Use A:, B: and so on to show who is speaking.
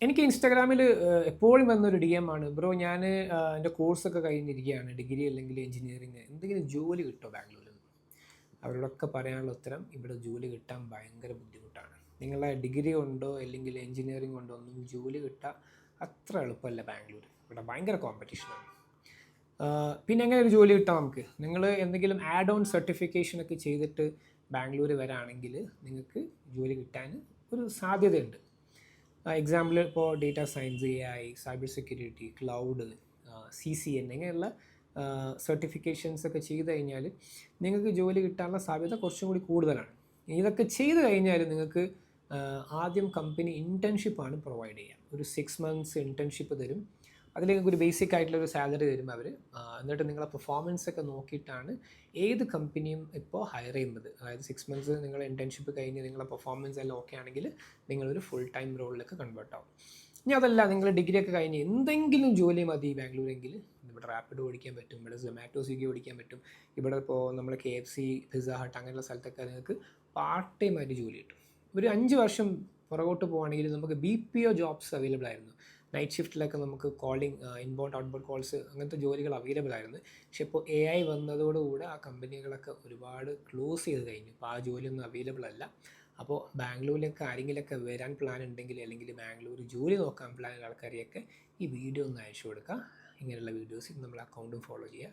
A: എനിക്ക് ഇൻസ്റ്റാഗ്രാമിൽ എപ്പോഴും വന്നൊരു DM ആണ്. ബ്രോ ഞാൻ എൻ്റെ കോഴ്സൊക്കെ കഴിഞ്ഞിരിക്കുകയാണ്. ഡിഗ്രി അല്ലെങ്കിൽ എഞ്ചിനീയറിംഗ്. എന്തെങ്കിലും ജോലി കിട്ടുമോ ബാംഗ്ലൂരിൽ നിന്ന്? അവരോടൊക്കെ പറയാനുള്ള ഉത്തരം ഇവിടെ ജോലി കിട്ടാൻ ഭയങ്കര ബുദ്ധിമുട്ടാണ്. നിങ്ങളെ ഡിഗ്രി കൊണ്ടോ അല്ലെങ്കിൽ എഞ്ചിനീയറിംഗ് കൊണ്ടോ ഒന്നും ജോലി കിട്ടാൻ അത്ര എളുപ്പമല്ല ബാംഗ്ലൂർ. ഇവിടെ ഭയങ്കര കോമ്പറ്റീഷനാണ്. പിന്നെ എങ്ങനെ ഒരു ജോലി കിട്ടാം നമുക്ക്? നിങ്ങൾ എന്തെങ്കിലും ആഡ് ഓൺ സർട്ടിഫിക്കേഷനൊക്കെ ചെയ്തിട്ട് ബാംഗ്ലൂർ വരാണെങ്കിൽ നിങ്ങൾക്ക് ജോലി കിട്ടാൻ ഒരു സാധ്യതയുണ്ട്. എക്സാമ്പിൾ ഇപ്പോൾ data science, AI, cyber security, cloud, CCN ഇങ്ങനെയുള്ള സർട്ടിഫിക്കേഷൻസ് ഒക്കെ ചെയ്ത് കഴിഞ്ഞാൽ നിങ്ങൾക്ക് ജോലി കിട്ടാനുള്ള സാധ്യത കുറച്ചും കൂടി കൂടുതലാണ്. ഇതൊക്കെ ചെയ്ത് കഴിഞ്ഞാൽ നിങ്ങൾക്ക് ആദ്യം കമ്പനി ഇൻറ്റേൺഷിപ്പാണ് പ്രൊവൈഡ് ചെയ്യുക. ഒരു 6 months ഇൻറ്റേൺഷിപ്പ് തരും. അതിലേക്ക് ഒരു ബേസിക് ആയിട്ടുള്ളൊരു സാലറി തരും അവർ. എന്നിട്ട് നിങ്ങളെ പെർഫോമൻസ് ഒക്കെ നോക്കിയിട്ടാണ് ഏത് കമ്പനിയും ഇപ്പോൾ ഹയർ ചെയ്യുന്നത്. അതായത് 6 months നിങ്ങൾ ഇൻറ്റേൺഷിപ്പ് കഴിഞ്ഞ് നിങ്ങളെ പെർഫോമൻസ് എല്ലാം ഓക്കെ ആണെങ്കിൽ നിങ്ങളൊരു ഫുൾ ടൈം റോളിലേക്ക് കൺവേർട്ട് ആവും. ഇനി അതല്ല, നിങ്ങൾ ഡിഗ്രി ഒക്കെ കഴിഞ്ഞ് എന്തെങ്കിലും ജോലി മതി ബാംഗ്ലൂരെങ്കിൽ ഇവിടെ റാപ്പിഡ് ഓടിക്കാൻ പറ്റും, ഇവിടെ സൊമാറ്റോ, സ്വിഗ്ഗി ഓടിക്കാൻ പറ്റും. ഇവിടെ ഇപ്പോൾ നമ്മൾ KFC, പിസ്സ ഹട്ട് അങ്ങനെയുള്ള സ്ഥലത്തൊക്കെ നിങ്ങൾക്ക് പാർട്ട് ടൈം ആയിട്ട് ജോലി കിട്ടും. ഒരു 5 വർഷം പുറകോട്ട് പോവുകയാണെങ്കിൽ നമുക്ക് BPO ജോബ്സ് അവൈലബിൾ ആയിരുന്നു. നൈറ്റ് ഷിഫ്റ്റിലൊക്കെ നമുക്ക് കോളിംഗ്, ഇൻബൗണ്ട് ഔട്ട്ബൗണ്ട് കോൾസ് അങ്ങനത്തെ ജോലികൾ അവൈലബിൾ ആയിരുന്നു. പക്ഷെ ഇപ്പോൾ AI വന്നതോടുകൂടെ ആ കമ്പനികളൊക്കെ ഒരുപാട് ക്ലോസ് ചെയ്ത് കഴിഞ്ഞു. അപ്പോൾ ആ ജോലിയൊന്നും അവൈലബിൾ അല്ല. അപ്പോൾ ബാംഗ്ലൂരിലേക്ക് ആരെങ്കിലുമൊക്കെ വരാൻ പ്ലാൻ ഉണ്ടെങ്കിൽ അല്ലെങ്കിൽ ബാംഗ്ലൂർ ജോലി നോക്കാൻ പ്ലാനുള്ള ആൾക്കാരെയൊക്കെ ഈ വീഡിയോ ഒന്ന് അയച്ചു കൊടുക്കുക. ഇങ്ങനെയുള്ള വീഡിയോസ് നമ്മൾ അക്കൗണ്ടും ഫോളോ ചെയ്യുക.